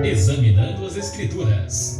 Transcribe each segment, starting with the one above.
Examinando as Escrituras.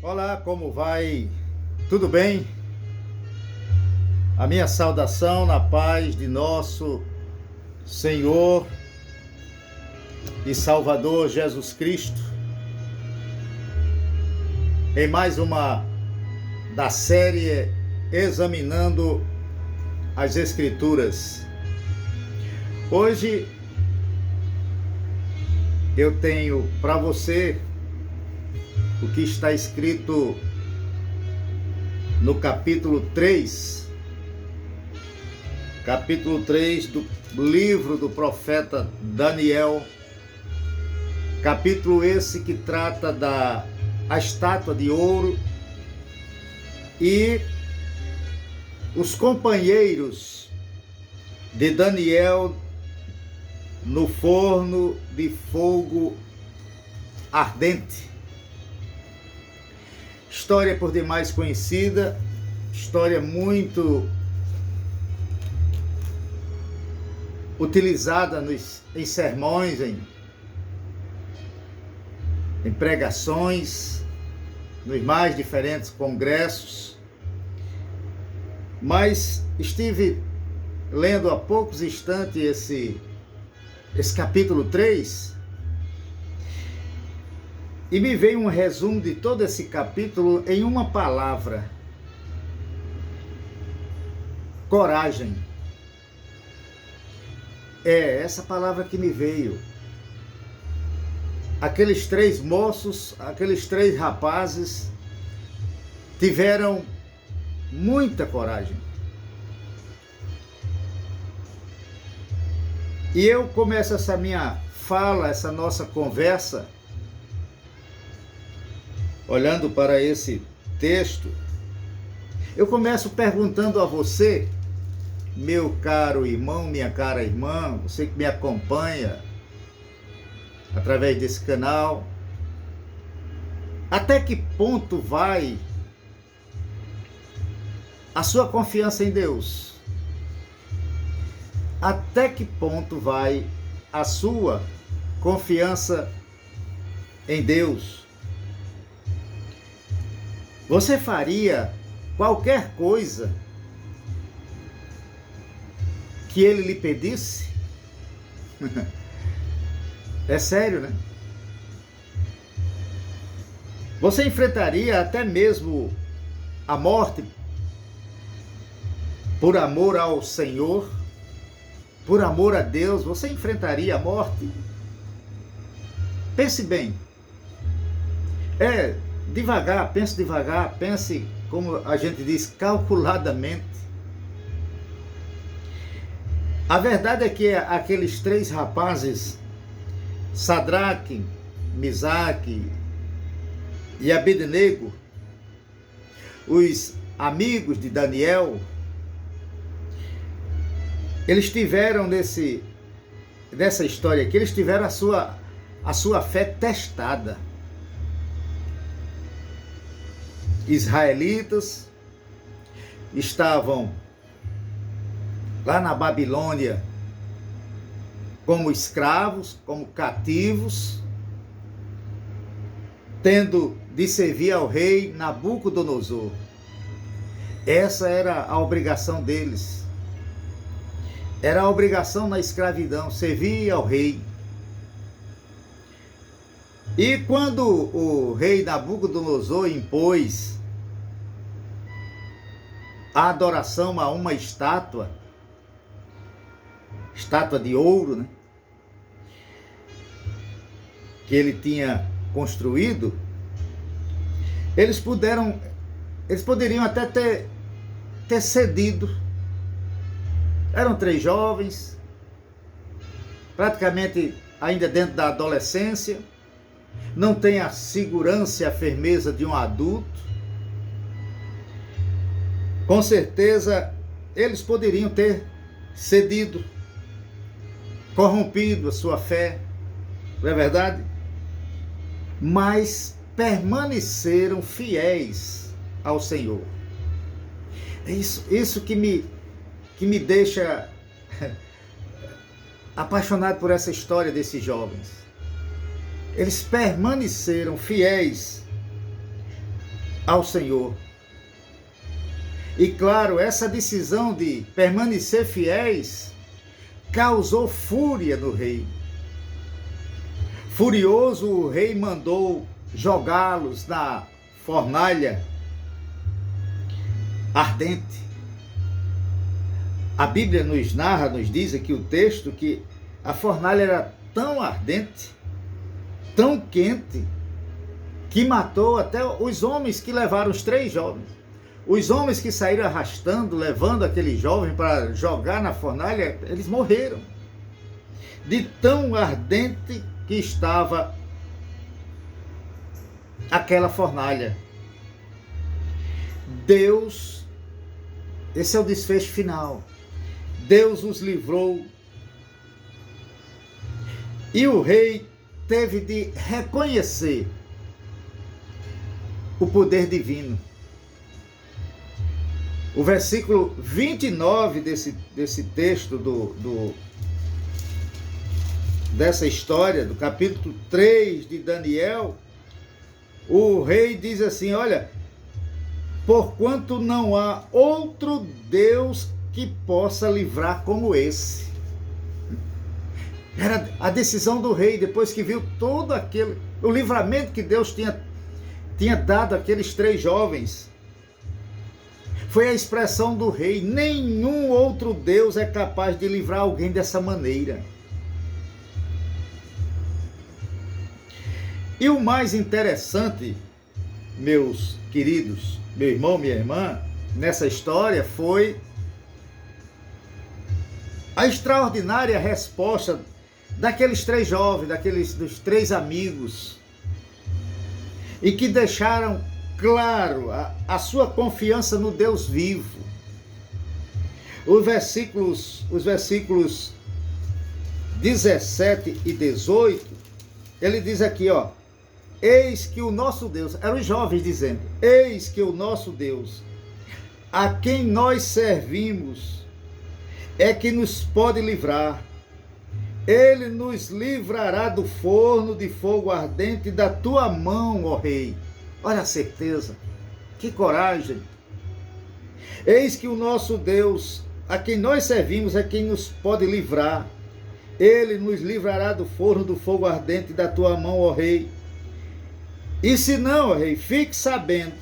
Olá, como vai? Tudo bem? A minha saudação na paz de nosso Senhor e Salvador Jesus Cristo, em mais uma da série Examinando as Escrituras. Hoje eu tenho para você o que está escrito no capítulo 3 do livro do profeta Daniel, capítulo esse que trata da estátua de ouro e os companheiros de Daniel no forno de fogo ardente. História por demais conhecida, história muito utilizada em sermões, em pregações, nos mais diferentes congressos. Mas estive lendo há poucos instantes esse capítulo 3, e me veio um resumo de todo esse capítulo em uma palavra: coragem. É essa palavra que me veio. Aqueles três moços, aqueles três rapazes tiveram muita coragem. E eu começo essa minha fala, essa nossa conversa, olhando para esse texto. Eu começo perguntando a você, meu caro irmão, minha cara irmã, você que me acompanha através desse canal, até que ponto vai a sua confiança em Deus? Até que ponto vai a sua confiança em Deus? Você faria qualquer coisa que ele lhe pedisse? É sério, né? Você enfrentaria até mesmo a morte por amor ao Senhor, por amor a Deus? Você enfrentaria a morte? Pense bem. Devagar, pense, como a gente diz, calculadamente. A verdade é que aqueles três rapazes, Sadraque, Misaque e Abednego, os amigos de Daniel, eles tiveram nessa história aqui, eles tiveram a sua fé testada. Israelitas estavam lá na Babilônia como escravos, como cativos, tendo de servir ao rei Nabucodonosor. Essa era a obrigação deles. Era a obrigação na escravidão, servir ao rei. E quando o rei Nabucodonosor impôs a adoração a uma estátua de ouro, né, que ele tinha construído, eles poderiam até ter cedido Eram 3 jovens, praticamente ainda dentro da adolescência, não tem a segurança e a firmeza de um adulto. Com certeza, eles poderiam ter cedido, corrompido a sua fé, não é verdade? Mas permaneceram fiéis ao Senhor. É isso que me deixa apaixonado por essa história desses jovens. Eles permaneceram fiéis ao Senhor. E claro, essa decisão de permanecer fiéis causou fúria no rei. Furioso, o rei mandou jogá-los na fornalha ardente. A Bíblia nos narra, nos diz aqui o texto, que a fornalha era tão ardente, tão quente, que matou até os homens que levaram os 3 jovens. Os homens que saíram arrastando, levando aquele jovem para jogar na fornalha, eles morreram. De tão ardente que estava aquela fornalha. Deus, esse é o desfecho final. Deus os livrou. E o rei teve de reconhecer o poder divino. O versículo 29 desse texto dessa história, do capítulo 3 de Daniel, o rei diz assim, olha, porquanto não há outro Deus que possa livrar como esse. Era a decisão do rei, depois que viu todo o livramento que Deus tinha dado àqueles 3 jovens. Foi a expressão do rei, nenhum outro Deus é capaz de livrar alguém dessa maneira. E o mais interessante, meus queridos, meu irmão, minha irmã, nessa história foi a extraordinária resposta daqueles 3 jovens, dos 3 amigos, e que deixaram claro a sua confiança no Deus vivo. Os versículos 17 e 18, ele diz aqui, ó, eis que o nosso Deus, eram os jovens dizendo, eis que o nosso Deus, a quem nós servimos, é que nos pode livrar. Ele nos livrará do forno de fogo ardente da tua mão, ó rei. Olha a certeza, que coragem. Eis que o nosso Deus, a quem nós servimos, é quem nos pode livrar. Ele nos livrará do forno do fogo ardente da tua mão, ó rei. E se não, ó rei, fique sabendo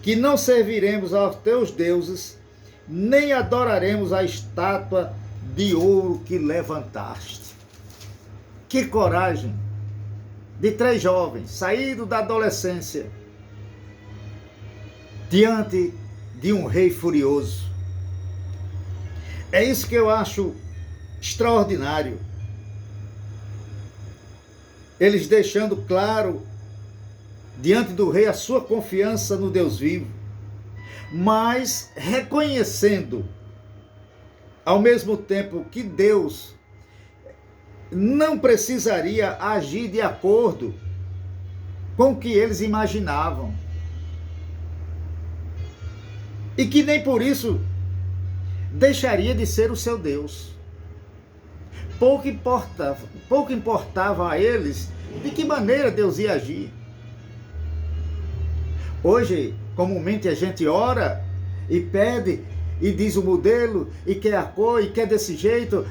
que não serviremos aos teus deuses, nem adoraremos a estátua de ouro que levantaste. Que coragem de 3 jovens, saídos da adolescência, diante de um rei furioso. É isso que eu acho extraordinário. Eles deixando claro, diante do rei, a sua confiança no Deus vivo, mas reconhecendo, ao mesmo tempo, que Deus não precisaria agir de acordo com o que eles imaginavam. E que nem por isso deixaria de ser o seu Deus. Pouco importava a eles de que maneira Deus ia agir. Hoje, comumente a gente ora e pede e diz o modelo e quer a cor e quer desse jeito.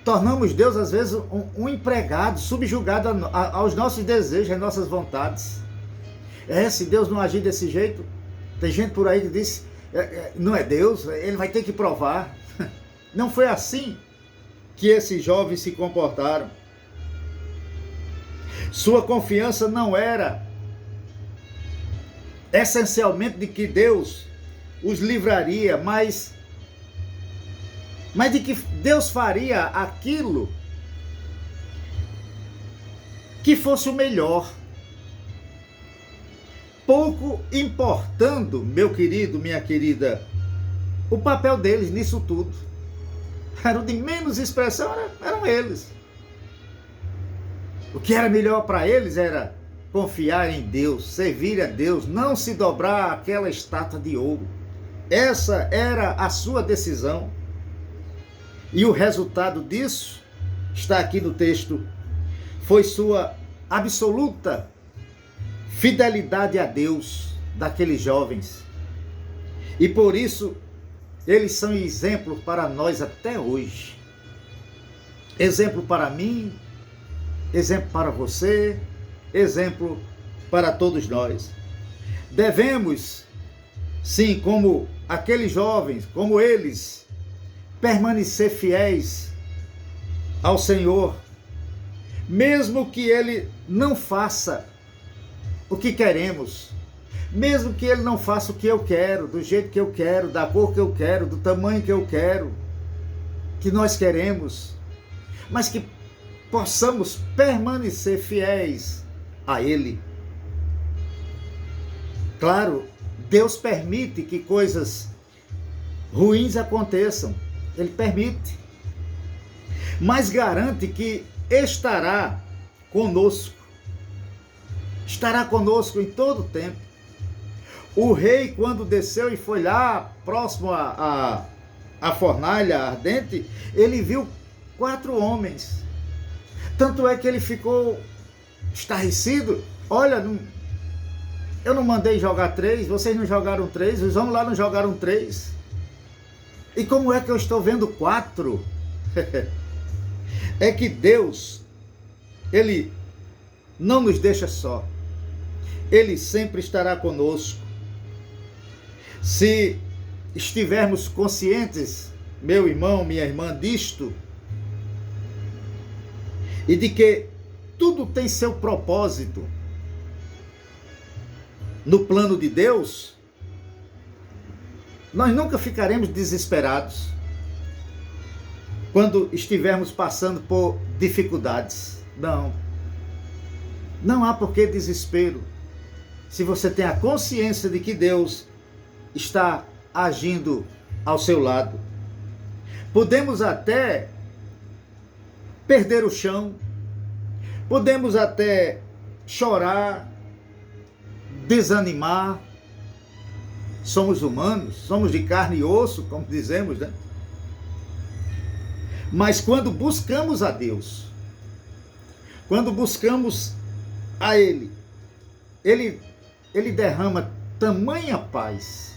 Tornamos Deus, às vezes, um empregado, subjugado aos nossos desejos, às nossas vontades. Se Deus não agir desse jeito, tem gente por aí que diz, não é Deus, ele vai ter que provar. Não foi assim que esses jovens se comportaram. Sua confiança não era essencialmente de que Deus os livraria, mas mas de que Deus faria aquilo que fosse o melhor. Pouco importando, meu querido, minha querida, o papel deles nisso tudo. Era o de menos expressão, eram eles. O que era melhor para eles era confiar em Deus, servir a Deus, não se dobrar àquela estátua de ouro. Essa era a sua decisão. E o resultado disso está aqui no texto. Foi sua absoluta fidelidade a Deus daqueles jovens. E por isso eles são exemplo para nós até hoje. Exemplo para mim, exemplo para você, exemplo para todos nós. Devemos, sim, como aqueles jovens, como eles, permanecer fiéis ao Senhor, mesmo que Ele não faça o que queremos, mesmo que Ele não faça o que eu quero, do jeito que eu quero, da cor que eu quero, do tamanho que eu quero, que nós queremos, mas que possamos permanecer fiéis a Ele. Claro, Deus permite que coisas ruins aconteçam, Ele permite, mas garante que estará conosco em todo o tempo. O rei, quando desceu e foi lá próximo à fornalha ardente, ele viu 4 homens. Tanto é que ele ficou estarrecido. Olha, eu não mandei jogar 3, vocês não jogaram 3, os homens lá não jogaram 3. E como é que eu estou vendo 4? É que Deus, Ele não nos deixa só. Ele sempre estará conosco. Se estivermos conscientes, meu irmão, minha irmã, disto, e de que tudo tem seu propósito no plano de Deus, nós nunca ficaremos desesperados quando estivermos passando por dificuldades. Não há por que desespero, se você tem a consciência de que Deus está agindo ao seu lado. Podemos até perder o chão, podemos até chorar, desanimar. Somos humanos, somos de carne e osso, como dizemos, né? Mas quando buscamos a Deus, quando buscamos a Ele, Ele derrama tamanha paz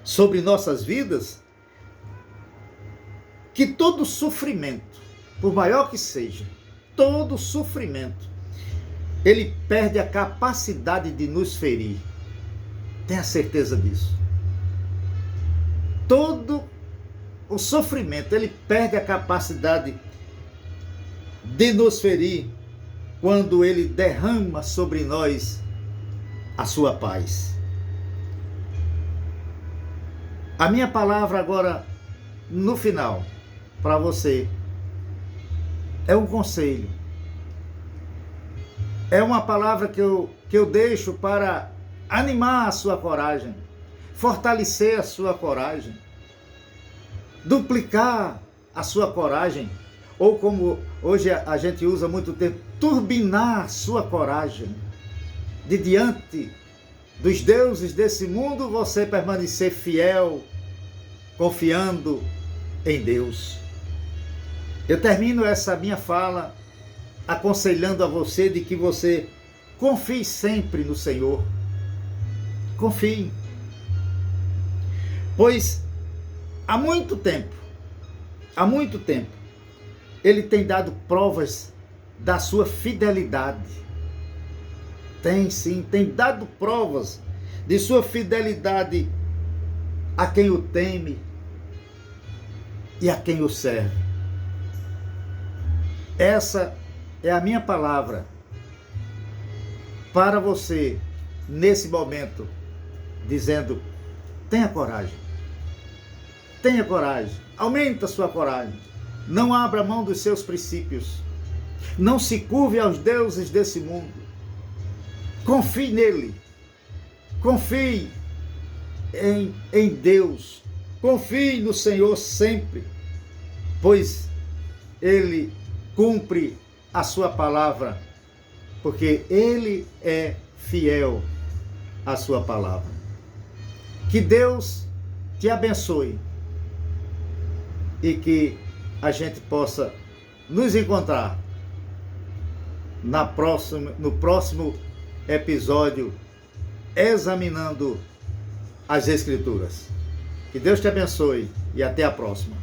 sobre nossas vidas, que todo sofrimento, por maior que seja, todo sofrimento, ele perde a capacidade de nos ferir. Tenha certeza disso. Todo o sofrimento, ele perde a capacidade de nos ferir quando ele derrama sobre nós a sua paz. A minha palavra agora, no final, para você, é um conselho. É uma palavra que eu deixo para animar a sua coragem, fortalecer a sua coragem, duplicar a sua coragem, ou como hoje a gente usa muito tempo, turbinar a sua coragem, de diante dos deuses desse mundo, você permanecer fiel, confiando em Deus. Eu termino essa minha fala aconselhando a você de que você confie sempre no Senhor. Confie. Pois há muito tempo, Ele tem dado provas da sua fidelidade. Tem sim, tem dado provas de sua fidelidade a quem o teme e a quem o serve. Essa é a minha palavra para você nesse momento, dizendo: tenha coragem, Tenha coragem, aumenta a sua coragem. Não abra mão dos seus princípios. Não se curve aos deuses desse mundo. Confie nele. Confie em Deus. Confie no Senhor sempre, pois Ele cumpre a sua palavra, porque Ele é fiel à sua palavra. Que Deus te abençoe e que a gente possa nos encontrar no próximo episódio, examinando as Escrituras. Que Deus te abençoe e até a próxima.